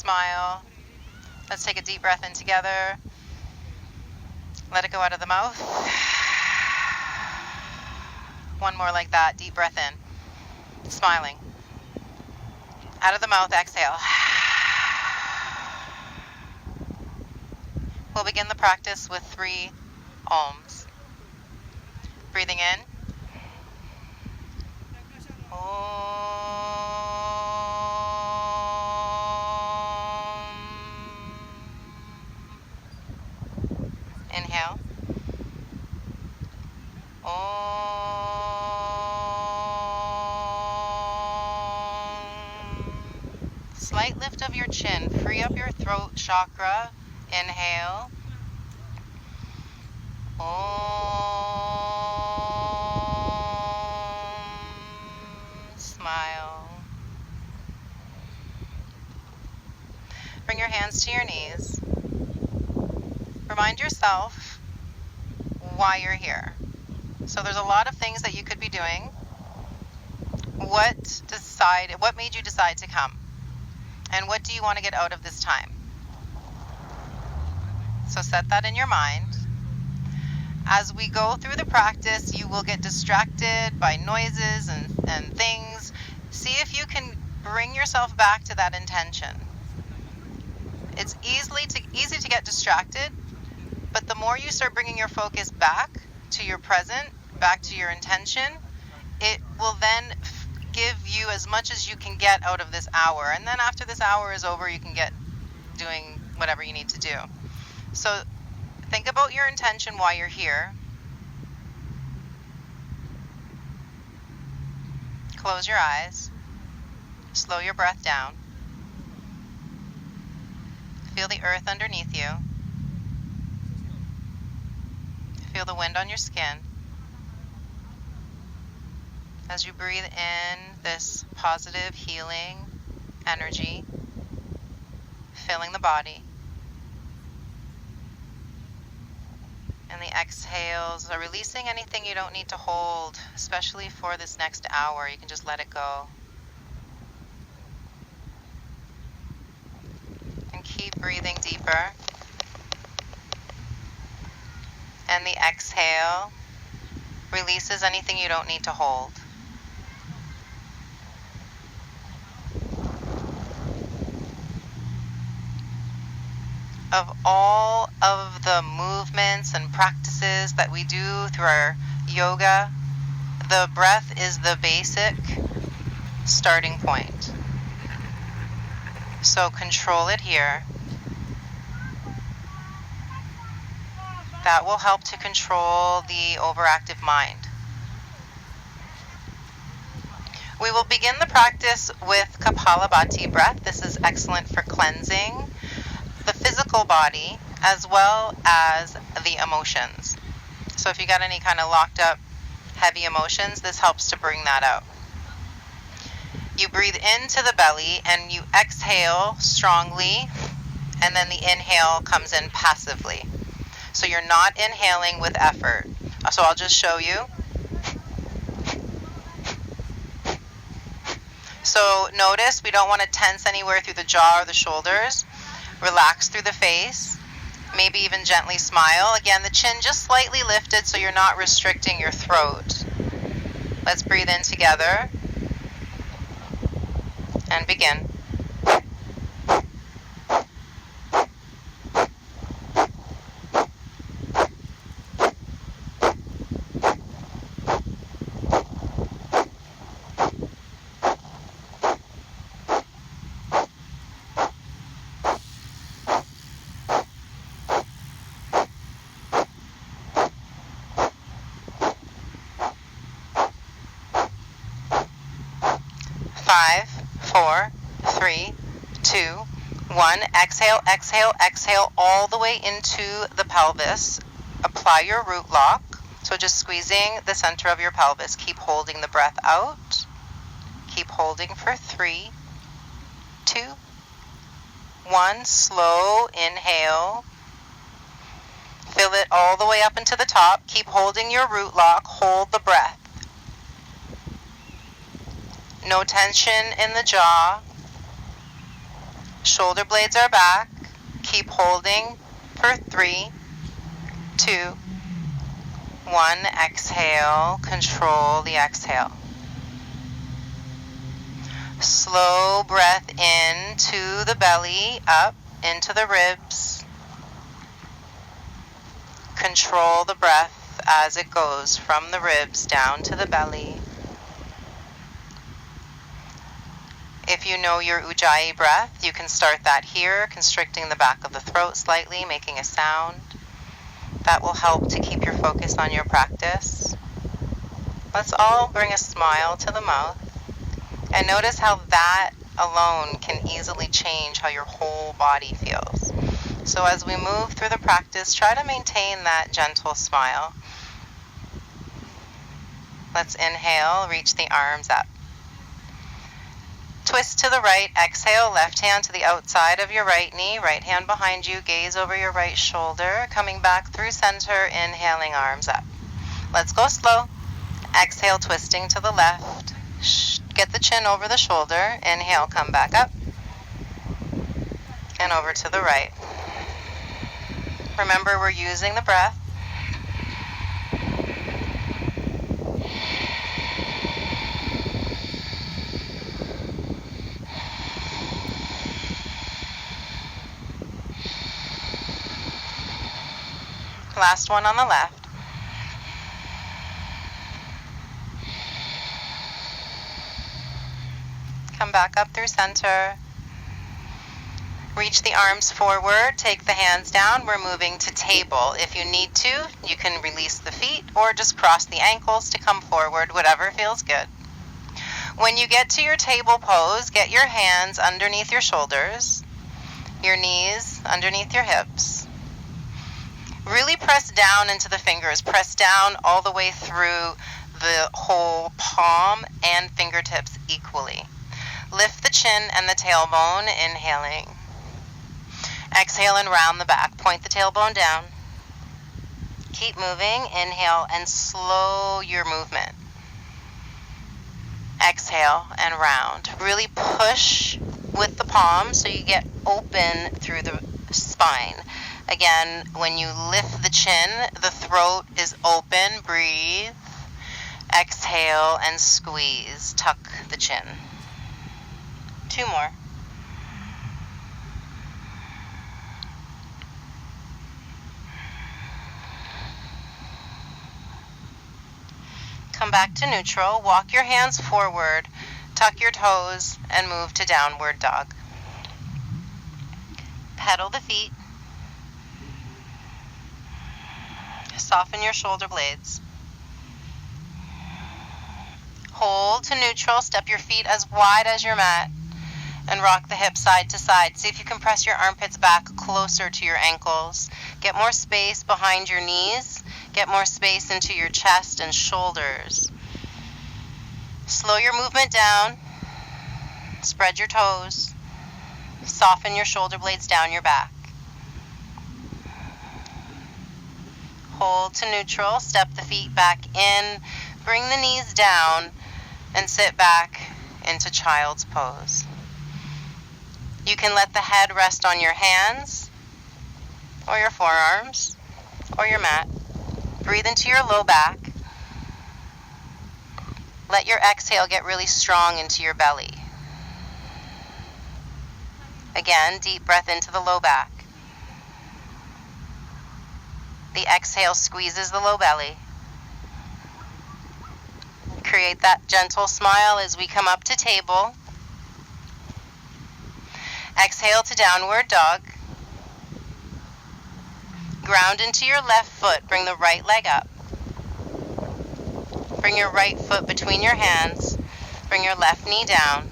smile. Let's take a deep breath in together. Let it go out of the mouth. One more like that. Deep breath in. Smiling. Out of the mouth, exhale. We'll begin the practice with 3 Oms. Breathing in. Inhale. Slight lift of your chin. Free up your throat chakra. Inhale. Smile. Bring your hands to your knees. Remind yourself why you're here. So there's a lot of things that you could be doing. What made you decide to come? And what do you want to get out of this time? So set that in your mind. As we go through the practice, you will get distracted by noises and things. See if you can bring yourself back to that intention. It's easy to get distracted, but the more you start bringing your focus back to your present, back to your intention, it will then give you as much as you can get out of this hour. And then after this hour is over, you can get doing whatever you need to do. So think about your intention, why you're here. Close your eyes. Slow your breath down. Feel the earth underneath you. Feel the wind on your skin. As you breathe in this positive healing energy, filling the body. And the exhales are releasing anything you don't need to hold, especially for this next hour. You can just let it go. And keep breathing deeper. And the exhale releases anything you don't need to hold. Of all of the movements and practices that we do through our yoga, the breath is the basic starting point. So control it here. That will help to control the overactive mind. We will begin the practice with Kapalabhati breath. This is excellent for cleansing the physical body as well as the emotions. So if you got any kind of locked up heavy emotions, this helps to bring that out. You breathe into the belly and you exhale strongly, and then the inhale comes in passively. So you're not inhaling with effort. So I'll just show you. So notice we don't want to tense anywhere through the jaw or the shoulders. Relax through the face. Maybe even gently smile. Again, the chin just slightly lifted so you're not restricting your throat. Let's breathe in together. And begin. 5, 4, 3, 2, 1. Exhale, exhale, exhale all the way into the pelvis. Apply your root lock. So just squeezing the center of your pelvis. Keep holding the breath out. Keep holding for 3, 2, 1. Slow inhale. Fill it all the way up into the top. Keep holding your root lock. Hold the breath. No tension in the jaw. Shoulder blades are back. Keep holding for 3, 2, 1. Exhale. Control the exhale. Slow breath in to the belly, up into the ribs. Control the breath as it goes from the ribs down to the belly. If you know your Ujjayi breath, you can start that here, constricting the back of the throat slightly, making a sound. That will help to keep your focus on your practice. Let's all bring a smile to the mouth. And notice how that alone can easily change how your whole body feels. So as we move through the practice, try to maintain that gentle smile. Let's inhale, reach the arms up. Twist to the right, exhale, left hand to the outside of your right knee, right hand behind you, gaze over your right shoulder, coming back through center, inhaling, arms up. Let's go slow. Exhale, twisting to the left. Get the chin over the shoulder. Inhale, come back up. And over to the right. Remember, we're using the breath. Last one on the left. Come back up through center. Reach the arms forward, take the hands down. We're moving to table. If you need to, you can release the feet or just cross the ankles to come forward, whatever feels good. When you get to your table pose, get your hands underneath your shoulders, your knees underneath your hips. Really press down into the fingers. Press down all the way through the whole palm and fingertips equally. Lift the chin and the tailbone, inhaling. Exhale and round the back. Point the tailbone down. Keep moving. Inhale and slow your movement. Exhale and round. Really push with the palm so you get open through the spine. Again, when you lift the chin, the throat is open. Breathe. Exhale and squeeze. Tuck the chin. 2 more. Come back to neutral. Walk your hands forward. Tuck your toes and move to downward dog. Pedal the feet. Soften your shoulder blades. Hold to neutral. Step your feet as wide as your mat and rock the hips side to side. See if you can press your armpits back closer to your ankles. Get more space behind your knees. Get more space into your chest and shoulders. Slow your movement down. Spread your toes. Soften your shoulder blades down your back. Hold to neutral. Step the feet back in. Bring the knees down and sit back into child's pose. You can let the head rest on your hands or your forearms or your mat. Breathe into your low back. Let your exhale get really strong into your belly. Again, deep breath into the low back. The exhale squeezes the low belly. Create that gentle smile as we come up to table. Exhale to downward dog. Ground into your left foot. Bring the right leg up. Bring your right foot between your hands. Bring your left knee down.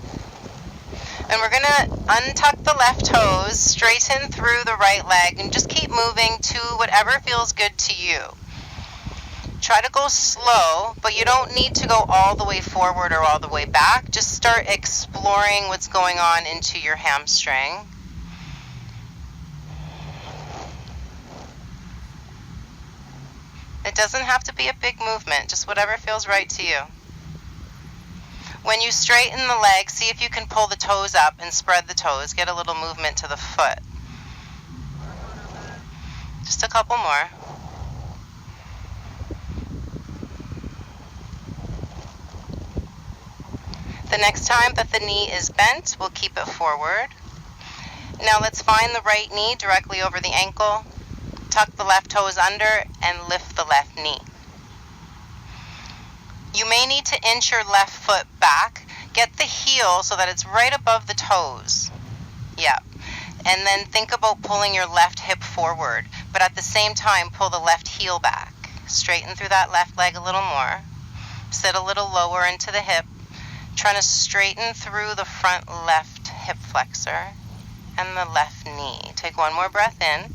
And we're going to untuck the left toes, straighten through the right leg, and just keep moving to whatever feels good to you. Try to go slow, but you don't need to go all the way forward or all the way back. Just start exploring what's going on into your hamstring. It doesn't have to be a big movement, just whatever feels right to you. When you straighten the leg, see if you can pull the toes up and spread the toes. Get a little movement to the foot. Just a couple more. The next time that the knee is bent, we'll keep it forward. Now let's find the right knee directly over the ankle. Tuck the left toes under and lift the left knee. You may need to inch your left foot back. Get the heel so that it's right above the toes. Yeah. And then think about pulling your left hip forward, but at the same time, pull the left heel back. Straighten through that left leg a little more. Sit a little lower into the hip. Trying to straighten through the front left hip flexor and the left knee. Take one more breath in.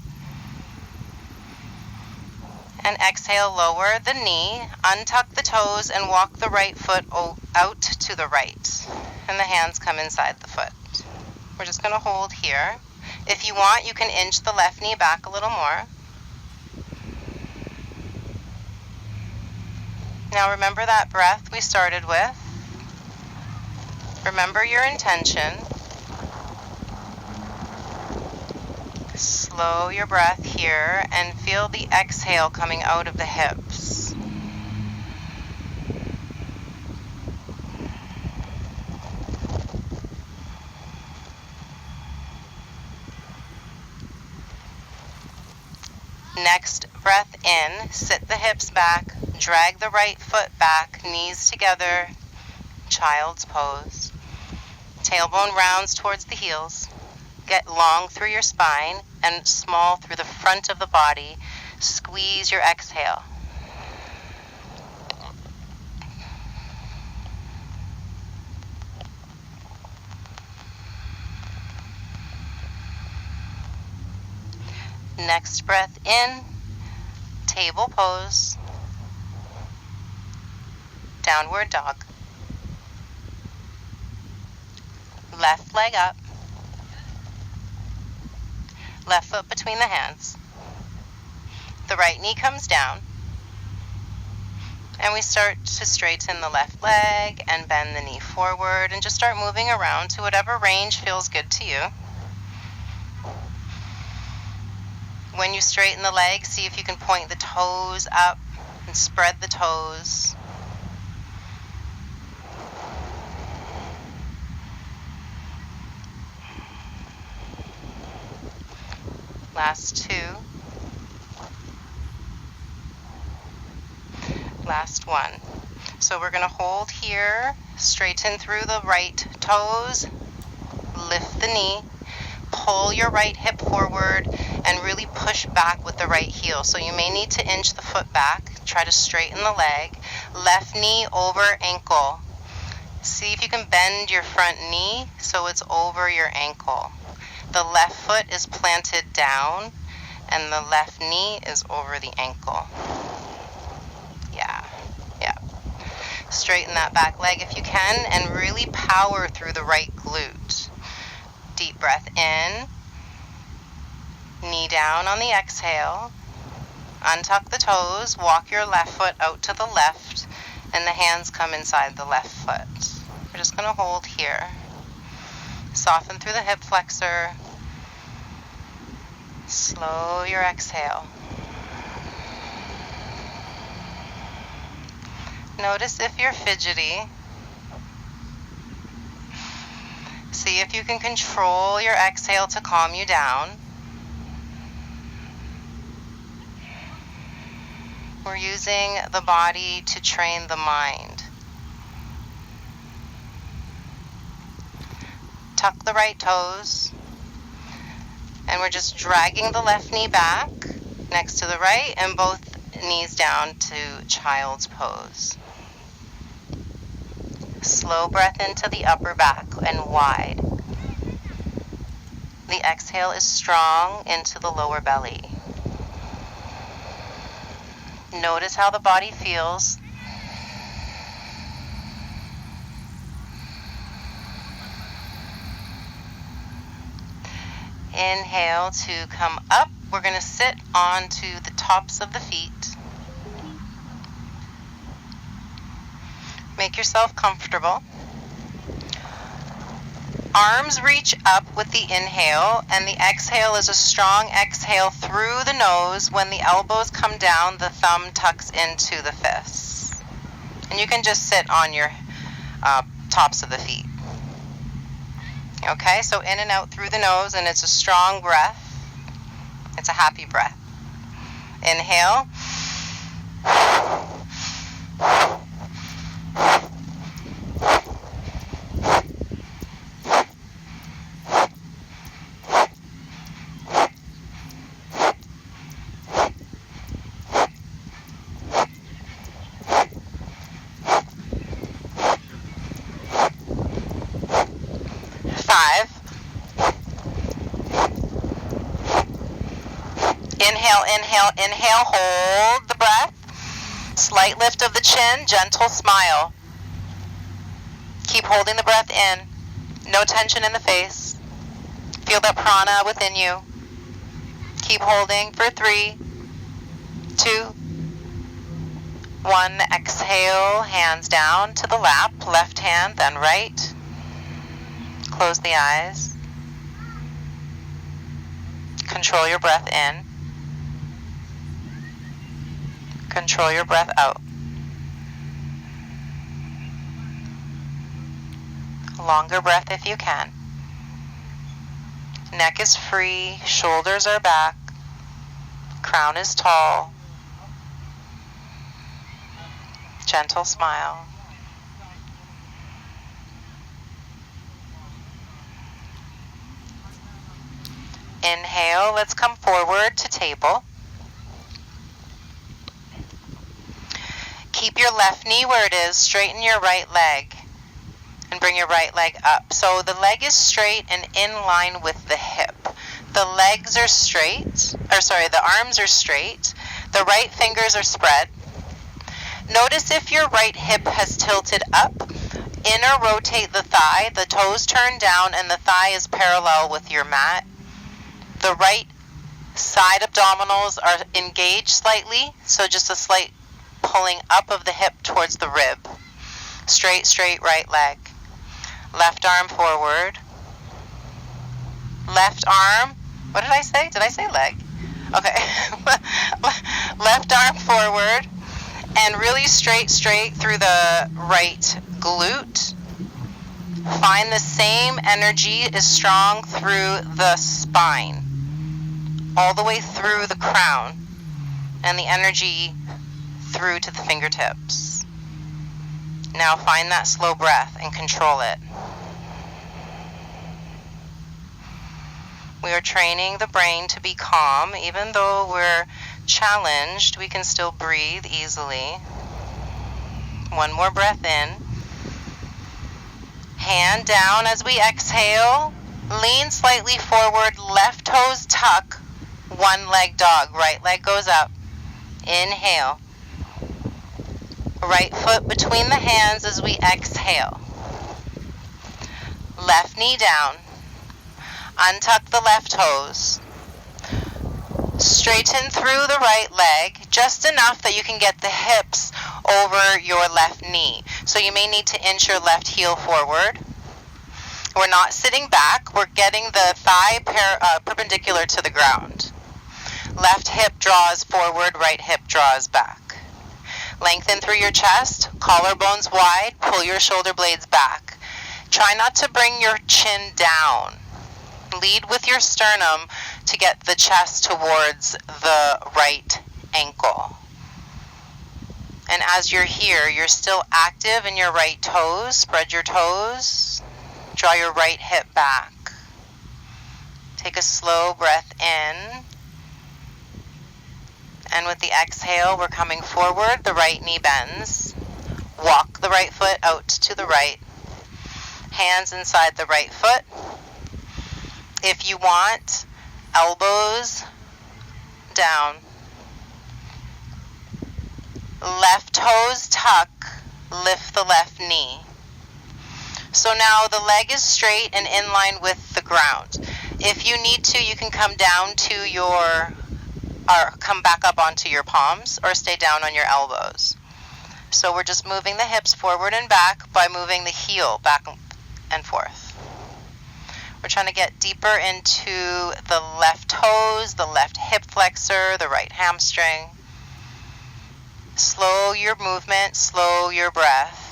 And exhale, lower the knee, untuck the toes, and walk the right foot out to the right. And the hands come inside the foot. We're just going to hold here. If you want, you can inch the left knee back a little more. Now remember that breath we started with. Remember your intention. Slow your breath here and feel the exhale coming out of the hips. Next breath in, sit the hips back, drag the right foot back, knees together, child's pose. Tailbone rounds towards the heels. Get long through your spine and small through the front of the body. Squeeze your exhale. Next breath in, table pose, downward dog. Left leg up, left foot between the hands. The right knee comes down, and we start to straighten the left leg and bend the knee forward and just start moving around to whatever range feels good to you. When you straighten the leg, see if you can point the toes up and spread the toes. Last two. Last one. So we're going to hold here, straighten through the right toes, lift the knee, pull your right hip forward, and really push back with the right heel. So you may need to inch the foot back. Try to straighten the leg. Left knee over ankle. See if you can bend your front knee so it's over your ankle. The left foot is planted down, and the left knee is over the ankle. Yeah. Straighten that back leg if you can, and really power through the right glute. Deep breath in. Knee down on the exhale. Untuck the toes, walk your left foot out to the left, and the hands come inside the left foot. We're just going to hold here. Soften through the hip flexor. Slow your exhale. Notice if you're fidgety. See if you can control your exhale to calm you down. We're using the body to train the mind. Tuck the right toes. And we're just dragging the left knee back next to the right and both knees down to child's pose. Slow breath into the upper back and wide. The exhale is strong into the lower belly. Notice how the body feels. Inhale to come up. We're going to sit onto the tops of the feet. Make yourself comfortable. Arms reach up with the inhale, and the exhale is a strong exhale through the nose. When the elbows come down, the thumb tucks into the fists. And you can just sit on your tops of the feet. Okay, so in and out through the nose, and it's a strong breath. It's a happy breath. Inhale. Inhale, hold the breath. Slight lift of the chin, gentle smile. Keep holding the breath in. No tension in the face. Feel that prana within you. Keep holding for 3, 2, 1. Exhale, hands down to the lap. Left hand, then right. Close the eyes. Control your breath in. Control your breath out. Longer breath if you can. Neck is free, shoulders are back, crown is tall. Gentle smile. Inhale, let's come forward to table. Keep your left knee where it is, straighten your right leg, and bring your right leg up. So the leg is straight and in line with the hip. The legs are straight, the arms are straight. The right fingers are spread. Notice if your right hip has tilted up. Inner rotate the thigh, the toes turn down, and the thigh is parallel with your mat. The right side abdominals are engaged slightly, so just a slight pulling up of the hip towards the rib. Straight right leg. Left arm forward. Left arm, what did I say? Did I say leg? Okay. Left arm forward and really straight through the right glute. Find the same energy is strong through the spine, all the way through the crown, and the energy through to the fingertips. Now find that slow breath and control it. We are training the brain to be calm. Even though we're challenged, we can still breathe easily. One more breath in. Hand down as we exhale. Lean slightly forward, left toes tuck, one leg dog, right leg goes up. Inhale. Right foot between the hands as we exhale. Left knee down. Untuck the left toes. Straighten through the right leg, just enough that you can get the hips over your left knee. So you may need to inch your left heel forward. We're not sitting back. We're getting the thigh perpendicular to the ground. Left hip draws forward, right hip draws back. Lengthen through your chest, collarbones wide, pull your shoulder blades back. Try not to bring your chin down. Lead with your sternum to get the chest towards the right ankle. And as you're here, you're still active in your right toes. Spread your toes. Draw your right hip back. Take a slow breath in. And with the exhale, we're coming forward. The right knee bends. Walk the right foot out to the right. Hands inside the right foot. If you want, elbows down. Left toes tuck. Lift the left knee. So now the leg is straight and in line with the ground. If you need to, you can come down to or come back up onto your palms or stay down on your elbows. So we're just moving the hips forward and back by moving the heel back and forth. We're trying to get deeper into the left toes, the left hip flexor, the right hamstring. Slow your movement, slow your breath.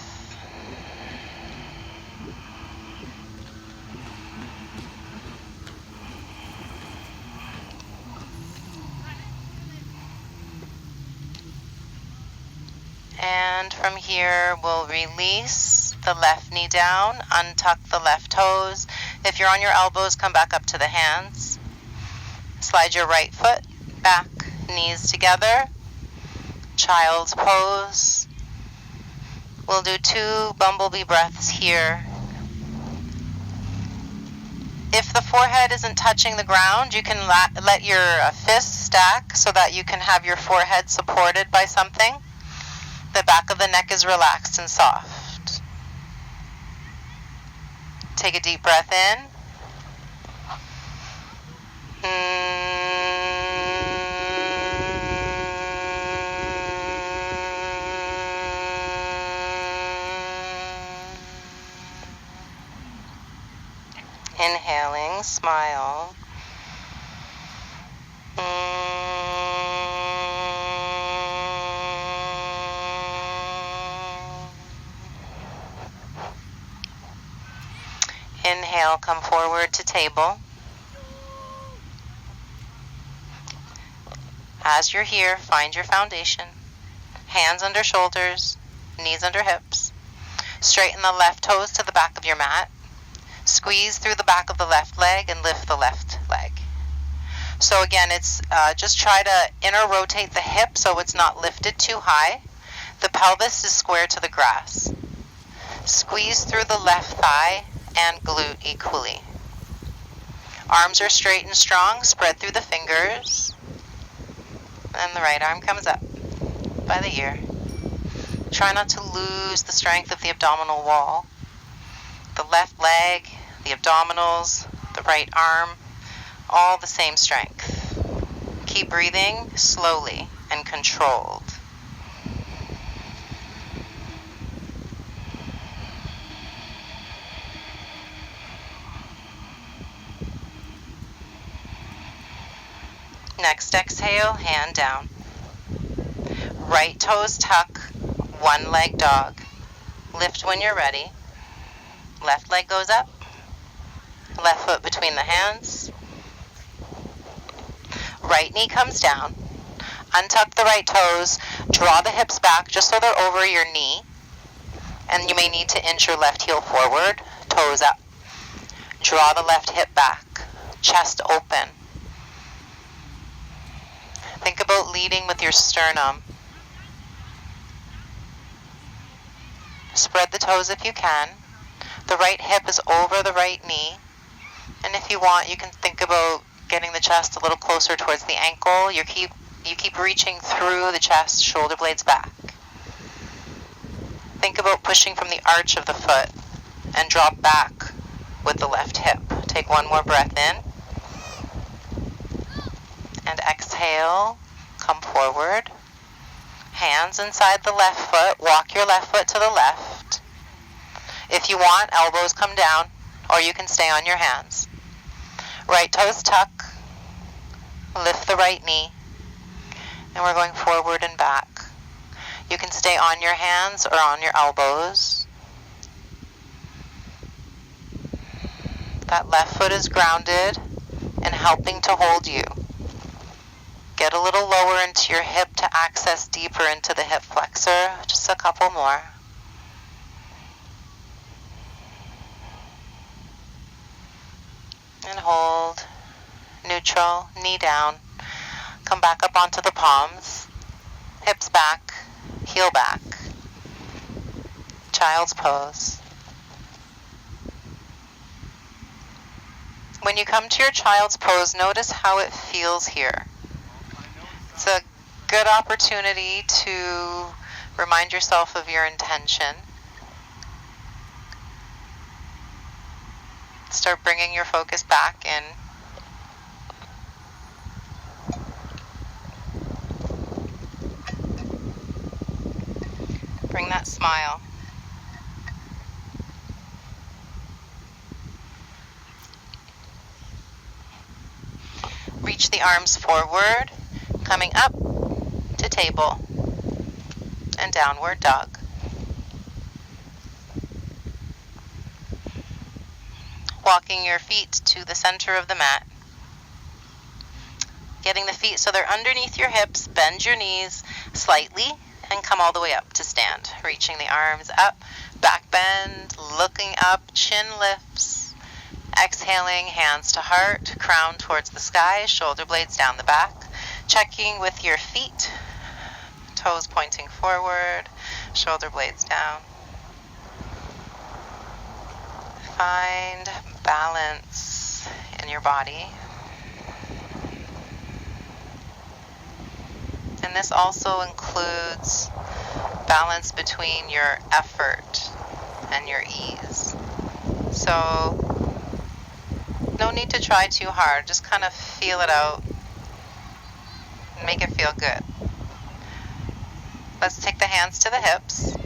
And from here, we'll release the left knee down, untuck the left toes. If you're on your elbows, come back up to the hands. Slide your right foot back, knees together. Child's pose. We'll do 2 bumblebee breaths here. If the forehead isn't touching the ground, you can let your fists stack so that you can have your forehead supported by something. The back of the neck is relaxed and soft. Take a deep breath in. Inhaling, smile. Inhale, come forward to table. As you're here, find your foundation. Hands under shoulders, knees under hips. Straighten the left toes to the back of your mat. Squeeze through the back of the left leg and lift the left leg. So again, it's just try to inner rotate the hip so it's not lifted too high. The pelvis is square to the grass. Squeeze through the left thigh and glute equally. Arms are straight and strong, spread through the fingers. And the right arm comes up by the ear. Try not to lose the strength of the abdominal wall. The left leg, the abdominals, the right arm, all the same strength. Keep breathing slowly and controlled. Next exhale, hand down. Right toes tuck, one leg dog. Lift when you're ready. Left leg goes up. Left foot between the hands. Right knee comes down. Untuck the right toes. Draw the hips back just so they're over your knee. And you may need to inch your left heel forward. Toes up. Draw the left hip back. Chest open. Think about leading with your sternum. Spread the toes if you can. The right hip is over the right knee. And if you want, you can think about getting the chest a little closer towards the ankle. You keep reaching through the chest, shoulder blades back. Think about pushing from the arch of the foot and drop back with the left hip. Take one more breath in. And exhale, come forward. Hands inside the left foot. Walk your left foot to the left. If you want, elbows come down, or you can stay on your hands. Right toes tuck. Lift the right knee. And we're going forward and back. You can stay on your hands or on your elbows. That left foot is grounded and helping to hold you. Get a little lower into your hip to access deeper into the hip flexor. Just a couple more. And hold. Neutral. Knee down. Come back up onto the palms. Hips back. Heel back. Child's pose. When you come to your child's pose, notice how it feels here. It's a good opportunity to remind yourself of your intention. Start bringing your focus back in. Bring that smile. Reach the arms forward, coming up to table and downward dog. Walking your feet to the center of the mat. Getting the feet so they're underneath your hips, bend your knees slightly and come all the way up to stand. Reaching the arms up, back bend, looking up, chin lifts. Exhaling, hands to heart, crown towards the sky, shoulder blades down the back. Checking with your feet, toes pointing forward, shoulder blades down. Find balance in your body. And this also includes balance between your effort and your ease. So no need to try too hard, just kind of feel it out and make it feel good. Let's take the hands to the hips,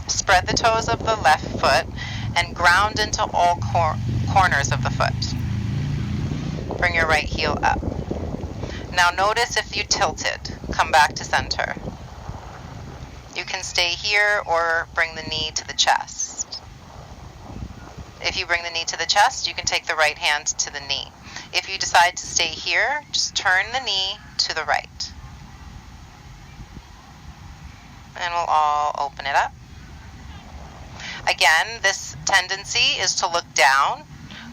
spread the toes of the left foot, and ground into all corners of the foot. Bring your right heel up. Now notice if you tilted, come back to center. You can stay here or bring the knee to the chest. If you bring the knee to the chest, you can take the right hand to the knee. If you decide to stay here, just turn the knee to the right. And we'll all open it up. Again, this tendency is to look down.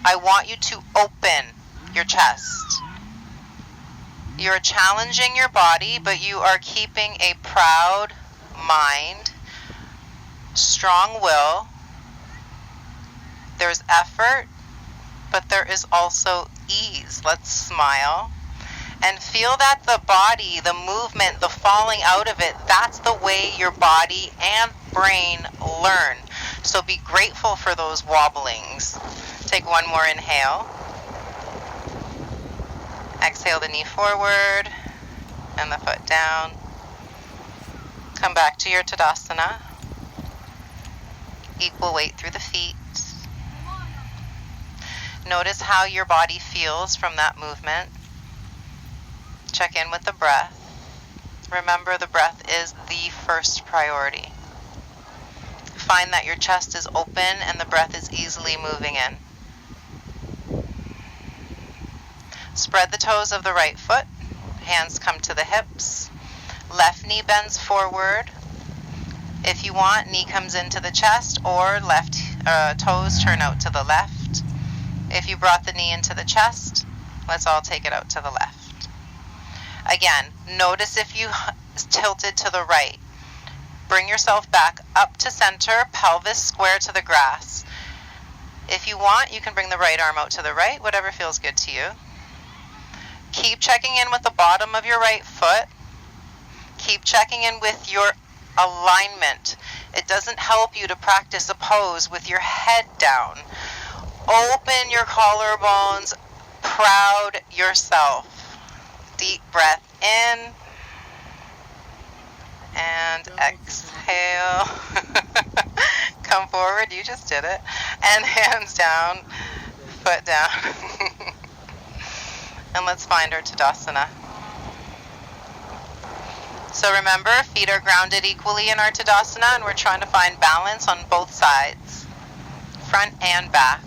I want you to open your chest. You're challenging your body, but you are keeping a proud mind, strong will. There's effort, but there is also ease. Let's smile. And feel that the body, the movement, the falling out of it, that's the way your body and brain learn. So be grateful for those wobblings. Take one more inhale. Exhale the knee forward and the foot down. Come back to your Tadasana. Equal weight through the feet. Notice how your body feels from that movement. Check in with the breath. Remember, the breath is the first priority. Find that your chest is open and the breath is easily moving in. Spread the toes of the right foot. Hands come to the hips. Left knee bends forward. If you want, knee comes into the chest, or left toes turn out to the left. If you brought the knee into the chest, let's all take it out to the left. Again, notice if you tilted to the right. Bring yourself back up to center, pelvis square to the grass. If you want, you can bring the right arm out to the right, whatever feels good to you. Keep checking in with the bottom of your right foot. Keep checking in with your alignment. It doesn't help you to practice a pose with your head down. Open your collarbones, proud yourself. Deep breath in and exhale. Come forward, you just did it. And hands down, foot down. And let's find our Tadasana. So remember, feet are grounded equally in our Tadasana, and we're trying to find balance on both sides, front and back.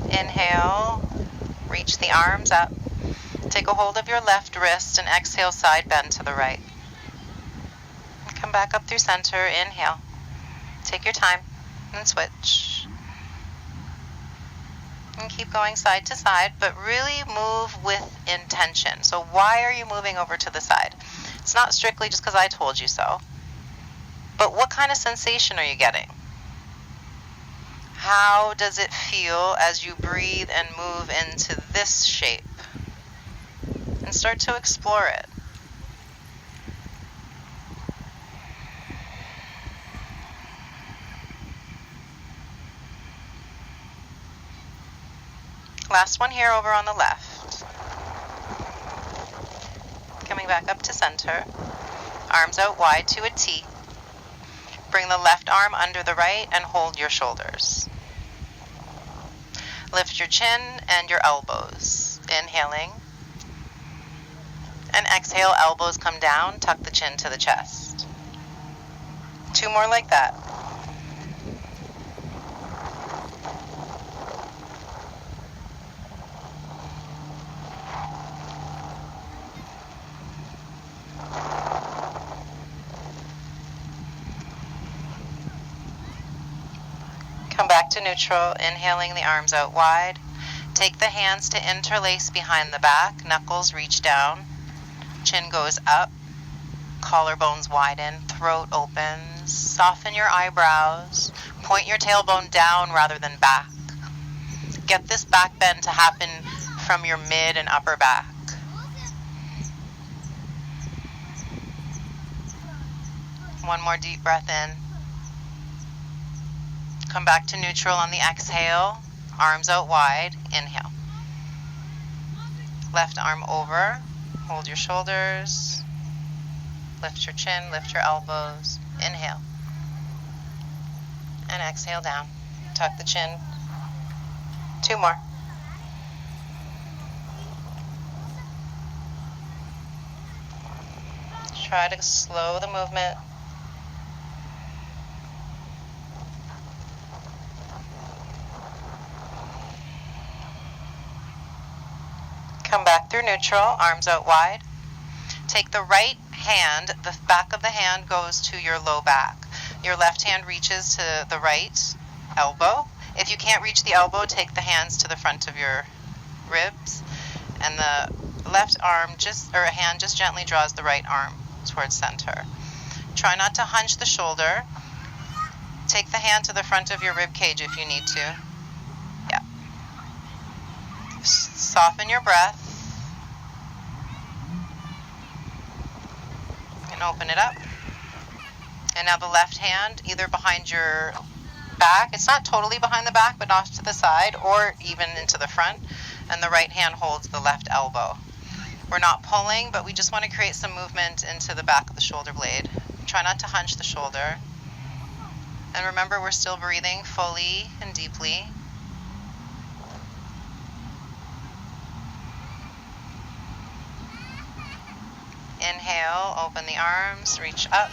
Inhale, reach the arms up. Take a hold of your left wrist and exhale, side bend to the right. Come back up through center, inhale. Take your time and switch. And keep going side to side, but really move with intention. So why are you moving over to the side? It's not strictly just because I told you so. But what kind of sensation are you getting? How does it feel as you breathe and move into this shape? And start to explore it. Last one here over on the left. Coming back up to center. Arms out wide to a T. Bring the left arm under the right and hold your shoulders. Lift your chin and your elbows. Inhaling. And exhale, elbows come down, tuck the chin to the chest. 2 more like that. Come back to neutral, inhaling the arms out wide. Take the hands to interlace behind the back, knuckles reach down, chin goes up, collarbones widen, throat opens, soften your eyebrows, point your tailbone down rather than back. Get this back bend to happen from your mid and upper back. One more deep breath in. Come back to neutral on the exhale, arms out wide, inhale. Left arm over, hold your shoulders, lift your chin, lift your elbows, inhale. And exhale down, tuck the chin. 2 more. Try to slow the movement. Come back through neutral, arms out wide. Take the right hand, the back of the hand goes to your low back. Your left hand reaches to the right elbow. If you can't reach the elbow, take the hands to the front of your ribs. And the left arm hand just gently draws the right arm towards center. Try not to hunch the shoulder. Take the hand to the front of your rib cage if you need to. Yeah. Soften your breath. And open it up. And now the left hand, either behind your back, it's not totally behind the back, but off to the side, or even into the front. And the right hand holds the left elbow. We're not pulling, but we just want to create some movement into the back of the shoulder blade. Try not to hunch the shoulder. And remember, we're still breathing fully and deeply. Inhale, open the arms, reach up.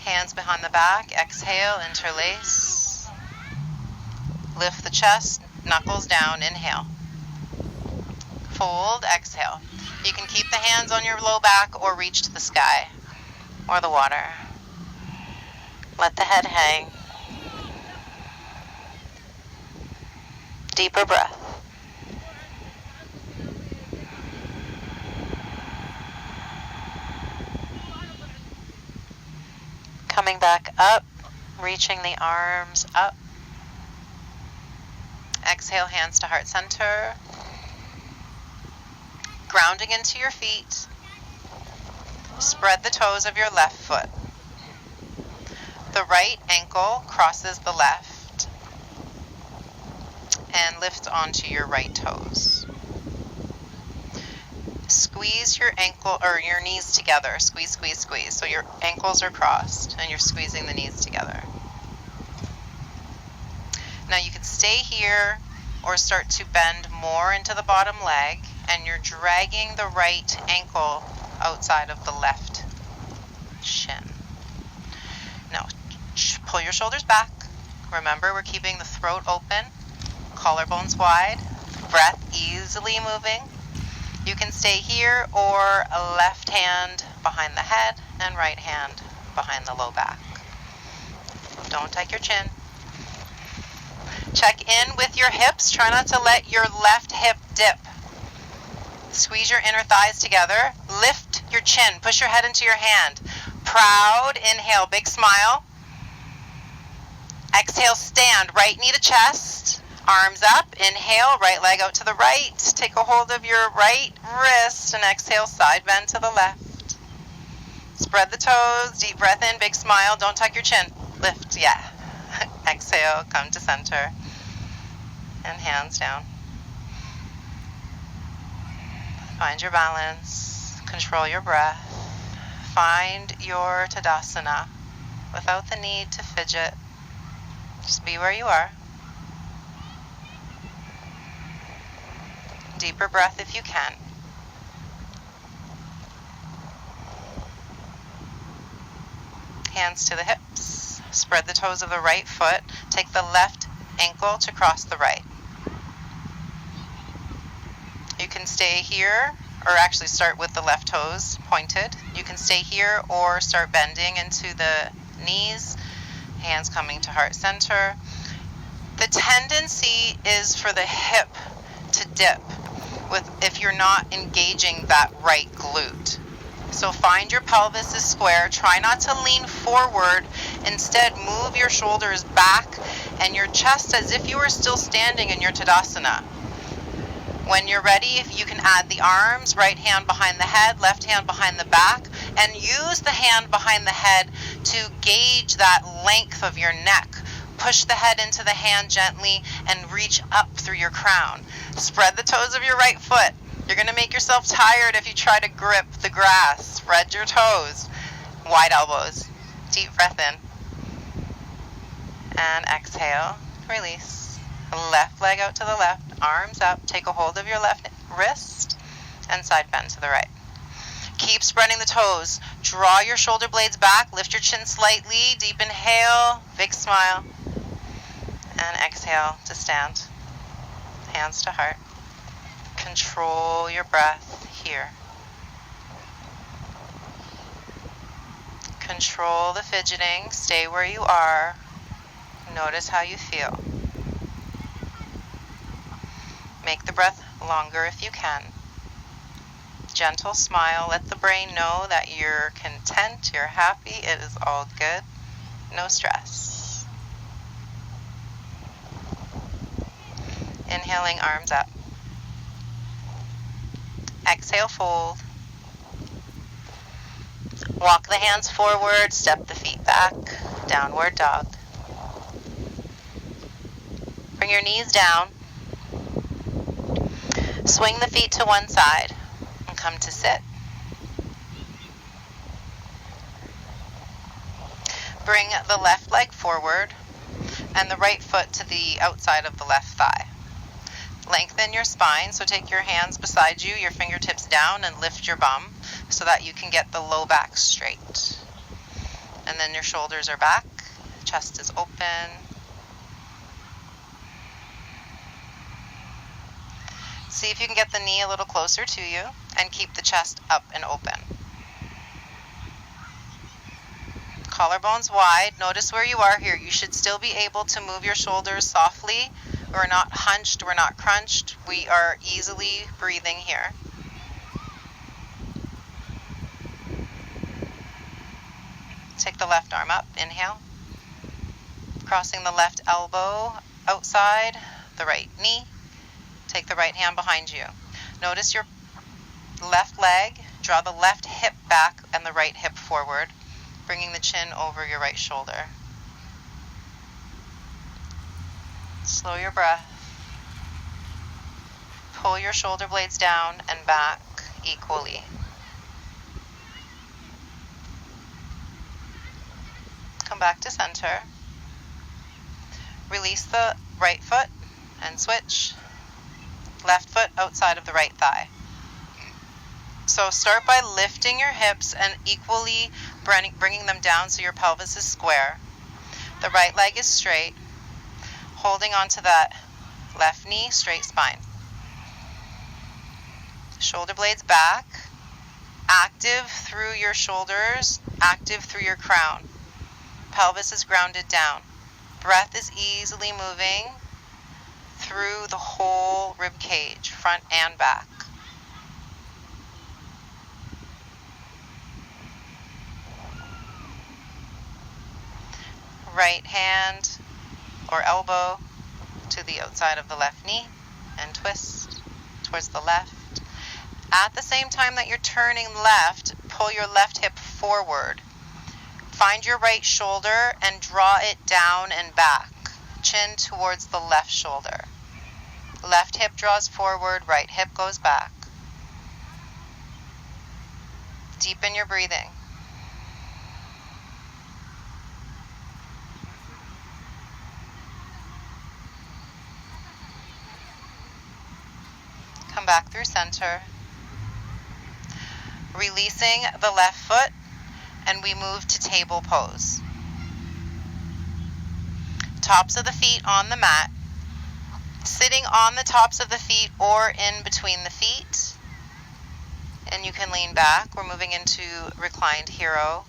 Hands behind the back, exhale, interlace. Lift the chest, knuckles down, inhale. Fold, exhale. You can keep the hands on your low back or reach to the sky or the water. Let the head hang. Deeper breath. Coming back up, reaching the arms up. Exhale, hands to heart center. Grounding into your feet. Spread the toes of your left foot. The right ankle crosses the left and lift onto your right toes. Squeeze your ankle or your knees together. Squeeze, squeeze, squeeze. So your ankles are crossed and you're squeezing the knees together. Now you can stay here or start to bend more into the bottom leg, and you're dragging the right ankle outside of the left shin. Now pull your shoulders back. Remember, we're keeping the throat open, collarbones wide, breath easily moving. You can stay here or a left hand behind the head and right hand behind the low back. Don't tuck your chin. Check in with your hips. Try not to let your left hip dip. Squeeze your inner thighs together. Lift your chin. Push your head into your hand. Proud. Inhale, big smile. Exhale, stand. Right knee to chest. Arms up. Inhale, right leg out to the right. Take a hold of your right wrist and exhale, side bend to the left. Spread the toes. Deep breath in, big smile. Don't tuck your chin. Lift, yeah. Exhale, come to center. And hands down. Find your balance. Control your breath. find your Tadasana without the need to fidget. Just be where you are. Deeper breath if you can. Hands to the hips. Spread the toes of the right foot. Take the left ankle to cross the right. You can stay here, or actually start with the left toes pointed. You can stay here or start bending into the knees, hands coming to heart center. The tendency is for the hip to dip if you're not engaging that right glute. So find your pelvis is square. Try not to lean forward. Instead, move your shoulders back and your chest as if you were still standing in your Tadasana. When you're ready, if you can add the arms, right hand behind the head, left hand behind the back, and use the hand behind the head to gauge that length of your neck. Push the head into the hand gently and reach up through your crown. Spread the toes of your right foot. You're going to make yourself tired if you try to grip the grass. Spread your toes. Wide elbows. Deep breath in. And exhale. Release. Left leg out to the left. Arms up. Take a hold of your left wrist and side bend to the right. Keep spreading the toes. Draw your shoulder blades back. Lift your chin slightly. Deep inhale. Big smile. And exhale to stand. Hands to heart. Control your breath here. Control the fidgeting. Stay where you are. Notice how you feel. Make the breath longer if you can. Gentle smile. Let the brain know that you're content, you're happy, it is all good. No stress. Inhaling, arms up. Exhale, fold. Walk the hands forward, step the feet back, downward dog. Bring your knees down. Swing the feet to one side and come to sit. Bring the left leg forward and the right foot to the outside of the left thigh. Lengthen your spine, so take your hands beside you, your fingertips down, and lift your bum so that you can get the low back straight. And then your shoulders are back, chest is open. See if you can get the knee a little closer to you and keep the chest up and open. Collarbones wide. Notice where you are here. You should still be able to move your shoulders softly. We're not hunched, we're not crunched. We are easily breathing here. Take the left arm up. Inhale. Crossing the left elbow outside the right knee. Take the right hand behind you. Notice your left leg. Draw the left hip back and the right hip forward, bringing the chin over your right shoulder. Slow your breath. Pull your shoulder blades down and back equally. Come back to center. Release the right foot and switch. Left foot outside of the right thigh. So start by lifting your hips and equally bringing them down so your pelvis is square. The right leg is straight. Holding onto that left knee, straight spine. Shoulder blades back. Active through your shoulders, active through your crown. Pelvis is grounded down. Breath is easily moving through the whole rib cage, front and back. Right hand or elbow to the outside of the left knee and twist towards the left. At the same time that you're turning left, pull your left hip forward. Find your right shoulder and draw it down and back. Chin towards the left shoulder. Left hip draws forward, right hip goes back. Deepen your breathing. come back through center, releasing the left foot, and we move to table pose. Tops of the feet on the mat, sitting on the tops of the feet or in between the feet, and you can lean back. We're moving into reclined hero.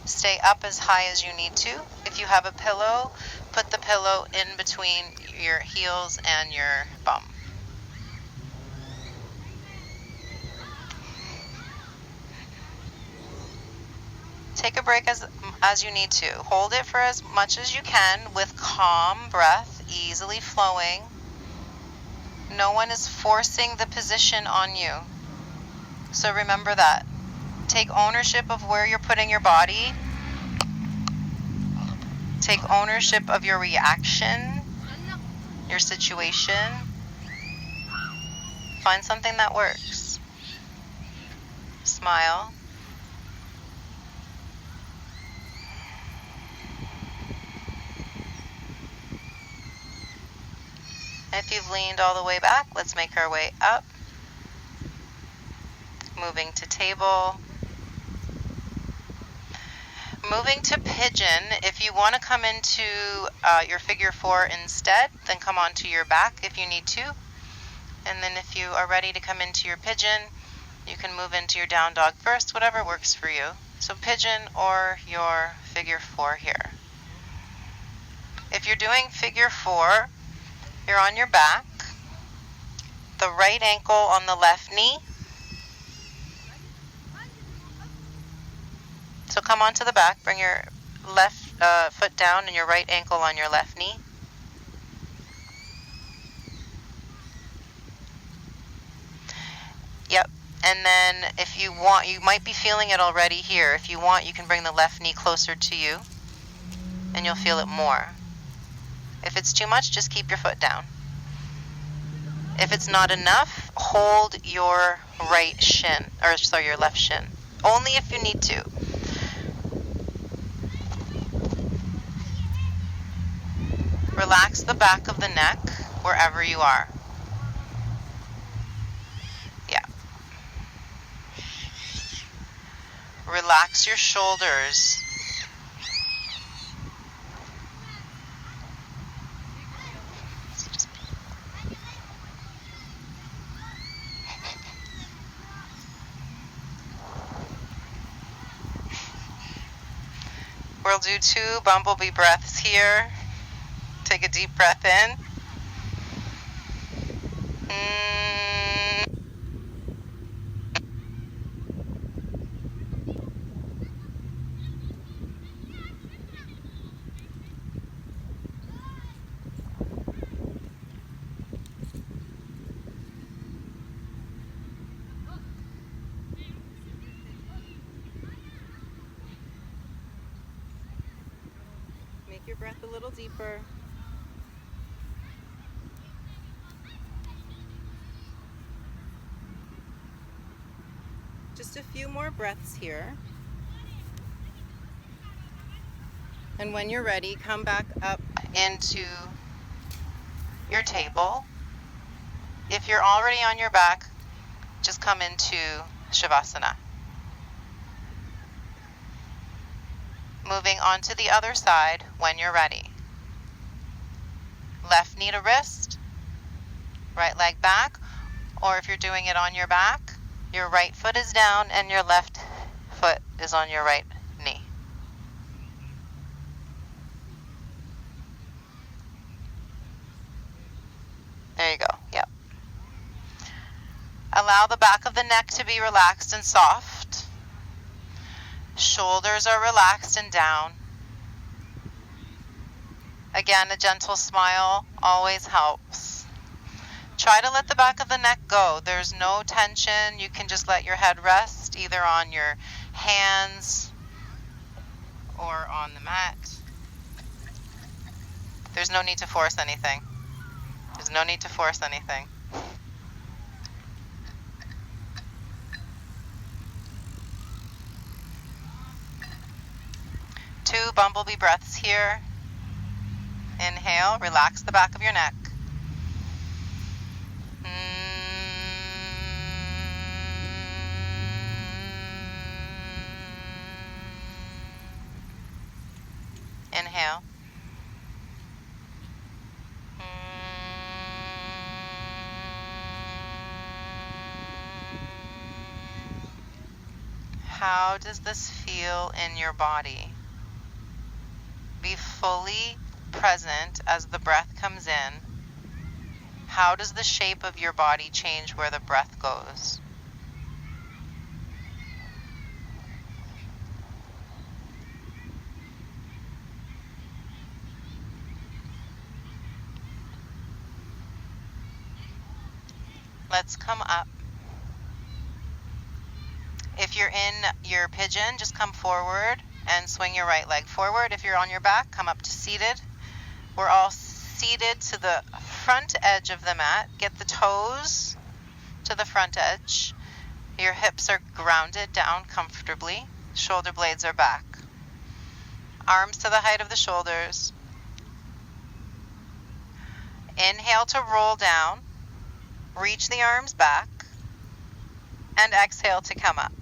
Stay up as high as you need to. If you have a pillow, put the pillow in between your heels and your bum. Take a break as you need to. Hold it for as much as you can with calm breath, easily flowing. No one is forcing the position on you. So remember that. Take ownership of where you're putting your body. Take ownership of your reaction, your situation. Find something that works. Smile. If you've leaned all the way back, let's make our way up. Moving to table. Moving to pigeon. If you want to come into your figure four instead, then come onto your back if you need to. And then if you are ready to come into your pigeon, you can move into your down dog first, whatever works for you. So pigeon or your figure four here. If you're doing figure four, you're on your back, the right ankle on the left knee. So come onto the back, bring your left foot down and your right ankle on your left knee. Yep, and then if you want, you might be feeling it already here. If you want, you can bring the left knee closer to you and you'll feel it more. If it's too much, just keep your foot down. If it's not enough, hold your right shin, or sorry, your left shin. Only if you need to. Relax the back of the neck wherever you are. Yeah. Relax your shoulders. We'll do 2 bumblebee breaths here. Take a deep breath in. Make your breath a little deeper. Just a few more breaths here. And when you're ready, come back up into your table. If you're already on your back, just come into Shavasana. Moving on to the other side when you're ready. Left knee to wrist, right leg back, or if you're doing it on your back, your right foot is down and your left foot is on your right knee. There you go. Yep. Allow the back of the neck to be relaxed and soft. Shoulders are relaxed and down. Again, a gentle smile always helps. Try to let the back of the neck go. There's no tension. You can just let your head rest either on your hands or on the mat. There's no need to force anything. There's no need to force anything. Two bumblebee breaths here. Inhale, relax the back of your neck. inhale. How does this feel in your body? Be fully present as the breath comes in. How does the shape of your body change where the breath goes? Let's come up. If you're in your pigeon, just come forward and swing your right leg forward. If you're on your back, come up to seated. We're all seated to the front edge of the mat. Get the toes to the front edge. Your hips are grounded down comfortably. Shoulder blades are back. Arms to the height of the shoulders. Inhale to roll down. Reach the arms back. And exhale to come up.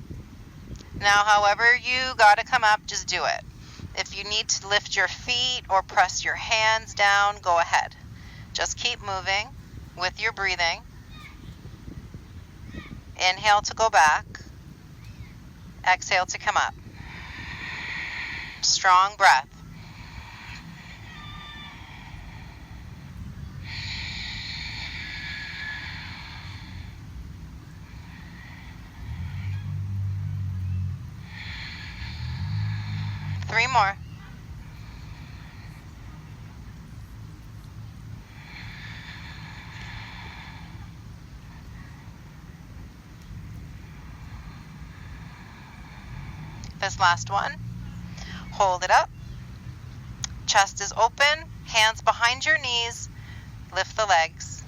Now, however you gotta come up, just do it. If you need to lift your feet or press your hands down, go ahead. Just keep moving with your breathing. Inhale to go back. Exhale to come up. Strong breath. Three more. This last one. Hold it up. Chest is open. Hands behind your knees. Lift the legs.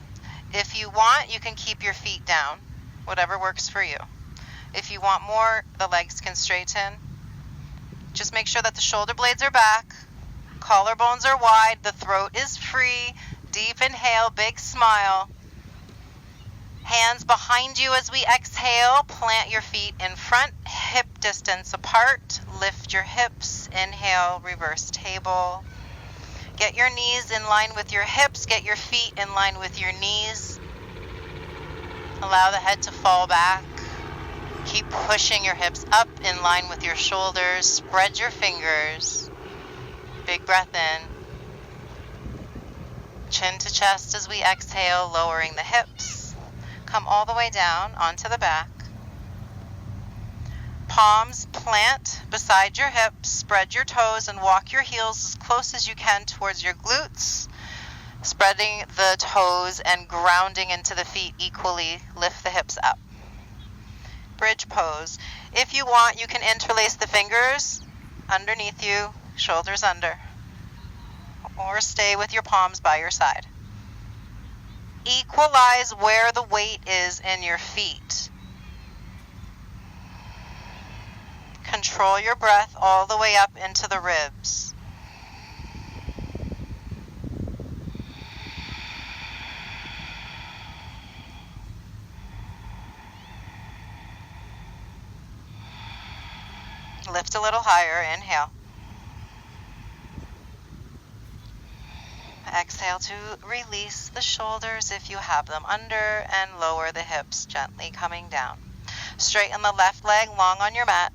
If you want, you can keep your feet down. Whatever works for you. If you want more, the legs can straighten. Just make sure that the shoulder blades are back. Collarbones are wide. The throat is free. Deep inhale, big smile. Hands behind you as we exhale. Plant your feet in front, hip distance apart. Lift your hips. Inhale, reverse table. Get your knees in line with your hips. Get your feet in line with your knees. Allow the head to fall back. Keep pushing your hips up in line with your shoulders. Spread your fingers. Big breath in. Chin to chest as we exhale, lowering the hips. Come all the way down onto the back. Palms plant beside your hips. Spread your toes and walk your heels as close as you can towards your glutes. Spreading the toes and grounding into the feet equally. Lift the hips up. Bridge pose. If you want, you can interlace the fingers underneath you, shoulders under, or stay with your palms by your side. Equalize where the weight is in your feet. Control your breath all the way up into the ribs. Lift a little higher. Inhale. Exhale to release the shoulders if you have them under and lower the hips, gently coming down. Straighten the left leg long on your mat.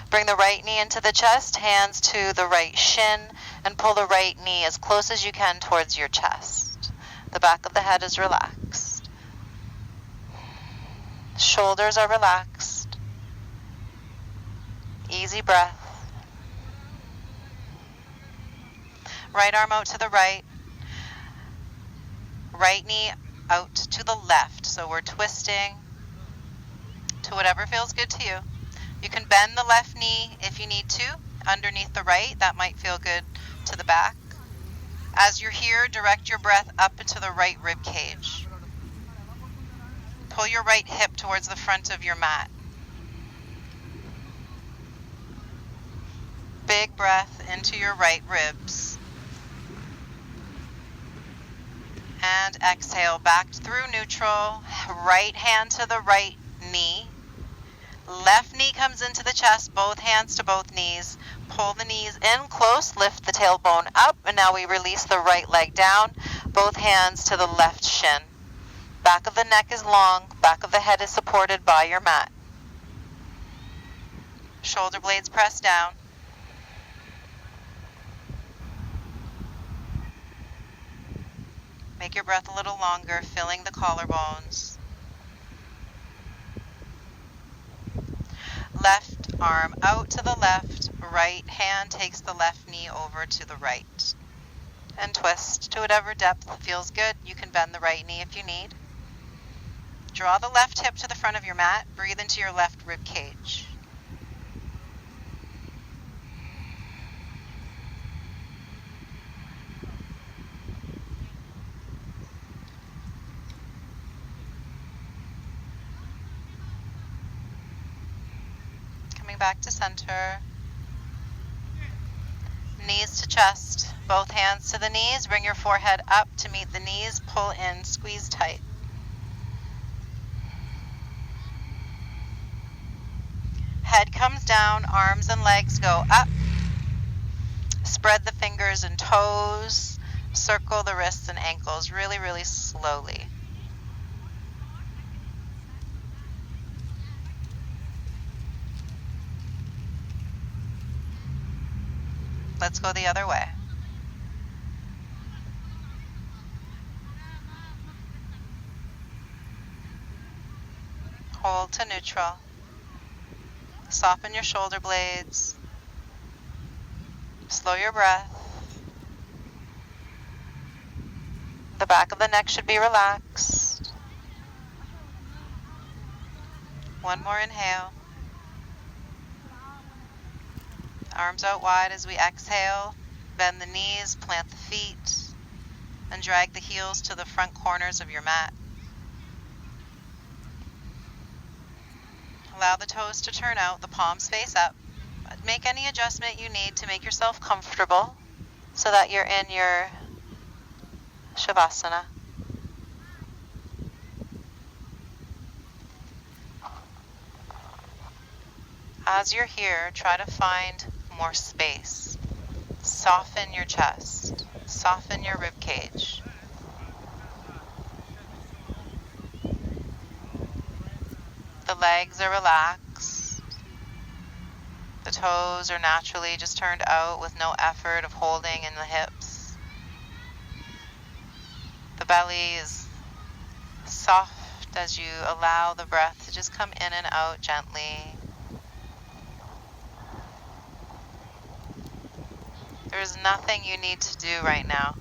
Bring the right knee into the chest, hands to the right shin, and pull the right knee as close as you can towards your chest. The back of the head is relaxed. Shoulders are relaxed. Easy breath. Right arm out to the right. Right knee out to the left. So we're twisting to whatever feels good to you. You can bend the left knee if you need to underneath the right. That might feel good to the back. As you're here, direct your breath up into the right rib cage. Pull your right hip towards the front of your mat. Big breath into your right ribs. And exhale back through neutral. Right hand to the right knee. Left knee comes into the chest, both hands to both knees. Pull the knees in close, lift the tailbone up, and now we release the right leg down, both hands to the left shin. Back of the neck is long, back of the head is supported by your mat. Shoulder blades press down. Make your breath a little longer, filling the collarbones. Left arm out to the left, right hand takes the left knee over to the right. And twist to whatever depth feels good. You can bend the right knee if you need. Draw the left hip to the front of your mat. Breathe into your left rib cage. Coming back to center. Knees to chest. Both hands to the knees. Bring your forehead up to meet the knees. Pull in, squeeze tight. Head comes down, arms and legs go up. Spread the fingers and toes. Circle the wrists and ankles really, really slowly. Let's go the other way. Hold to neutral. Soften your shoulder blades. Slow your breath. The back of the neck should be relaxed. One more inhale. Arms out wide as we exhale. Bend the knees, plant the feet, and drag the heels to the front corners of your mat. Allow the toes to turn out, the palms face up. Make any adjustment you need to make yourself comfortable so that you're in your Shavasana. As you're here, try to find more space. Soften your chest. Soften your rib cage. The legs are relaxed. The toes are naturally just turned out with no effort of holding in the hips. The belly is soft as you allow the breath to just come in and out gently. There's nothing you need to do right now.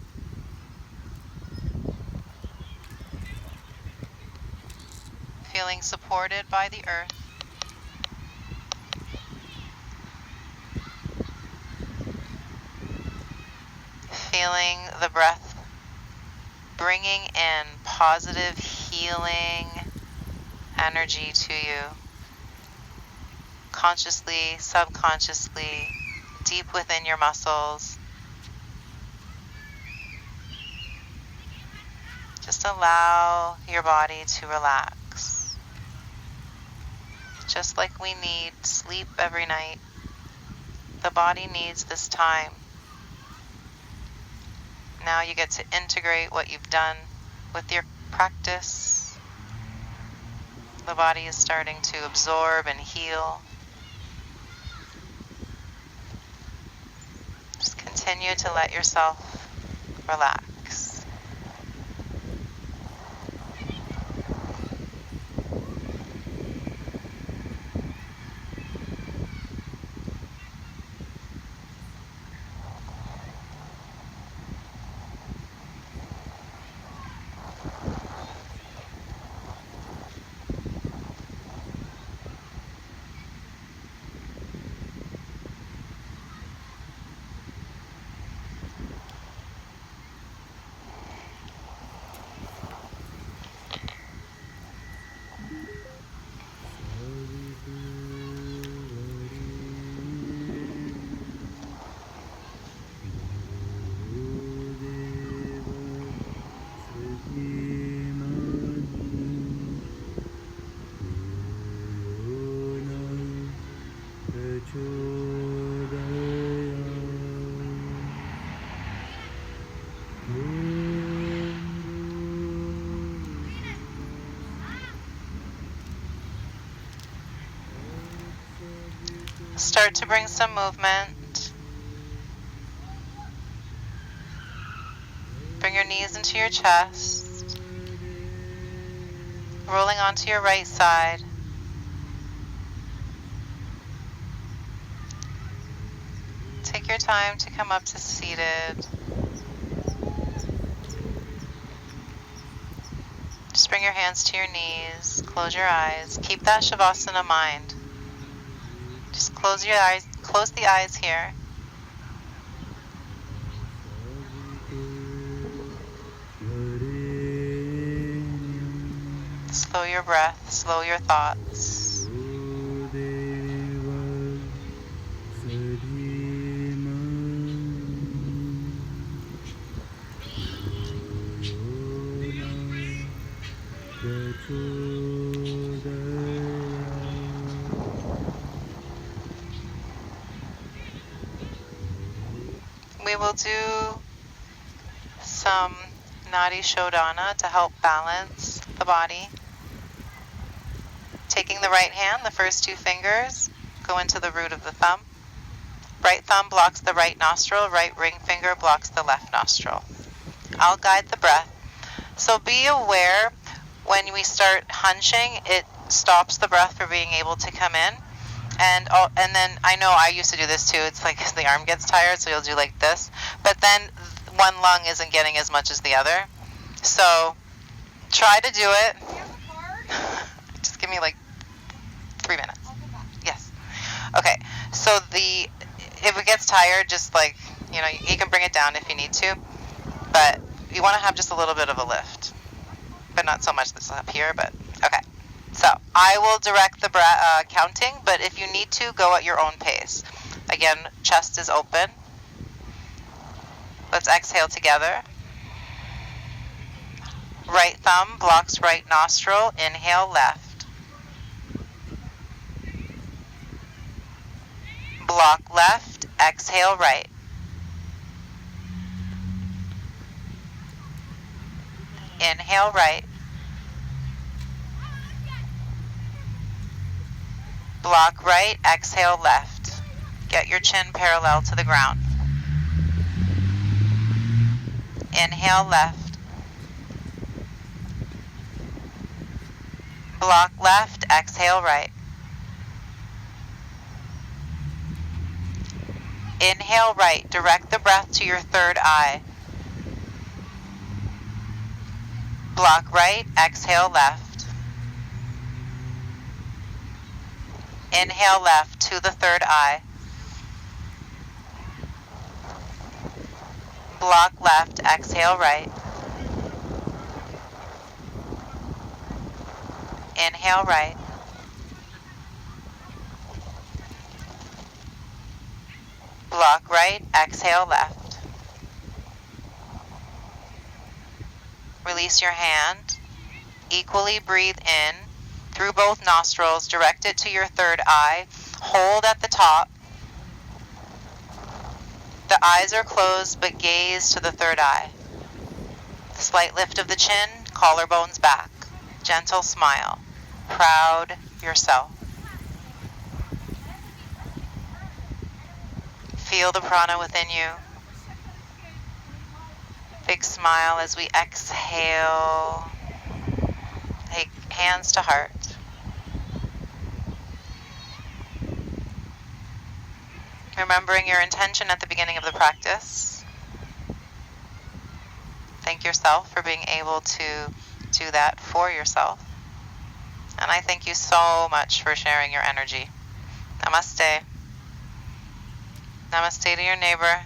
Feeling supported by the earth. Feeling the breath bringing in positive healing energy to you. Consciously, subconsciously, deep within your muscles. Just allow your body to relax. Just like we need sleep every night, the body needs this time. Now you get to integrate what you've done with your practice. The body is starting to absorb and heal. Just continue to let yourself relax. Start to bring some movement. Bring your knees into your chest, rolling onto your right side. Take your time to come up to seated. Just bring your hands to your knees, close your eyes. Keep that Shavasana mind. Just close your eyes, close the eyes here. Slow your breath, slow your thoughts. We will do some Nadi Shodhana to help balance the body. Taking the right hand, the first two fingers go into the root of the thumb. Right thumb blocks the right nostril, right ring finger blocks the left nostril. I'll guide the breath. So be aware when we start hunching, it stops the breath from being able to come in. And then I know I used to do this too. It's like the arm gets tired, so you'll do like this. But then one lung isn't getting as much as the other. So try to do it. Just give me like 3 minutes. Yes. Okay. So if it gets tired, just like, you can bring it down if you need to. But you want to have just a little bit of a lift. But not so much this up here, but okay. So I will direct the counting, but if you need to, go at your own pace. Again, chest is open. Let's exhale together. Right thumb blocks right nostril. Inhale left. Block left. Exhale right. Inhale right. Block right, exhale left. Get your chin parallel to the ground. Inhale left. Block left, exhale right. Inhale right, direct the breath to your third eye. Block right, exhale left. Inhale left to the third eye. Block left, exhale right. Inhale right. Block right, exhale left. Release your hand. Equally breathe in through both nostrils, direct it to your third eye. Hold at the top. The eyes are closed, but gaze to the third eye. Slight lift of the chin, collarbones back. Gentle smile. Proud yourself. Feel the prana within you. Big smile as we exhale. Take hands to heart. Remembering your intention at the beginning of the practice. Thank yourself for being able to do that for yourself. And I thank you so much for sharing your energy. Namaste. Namaste to your neighbor.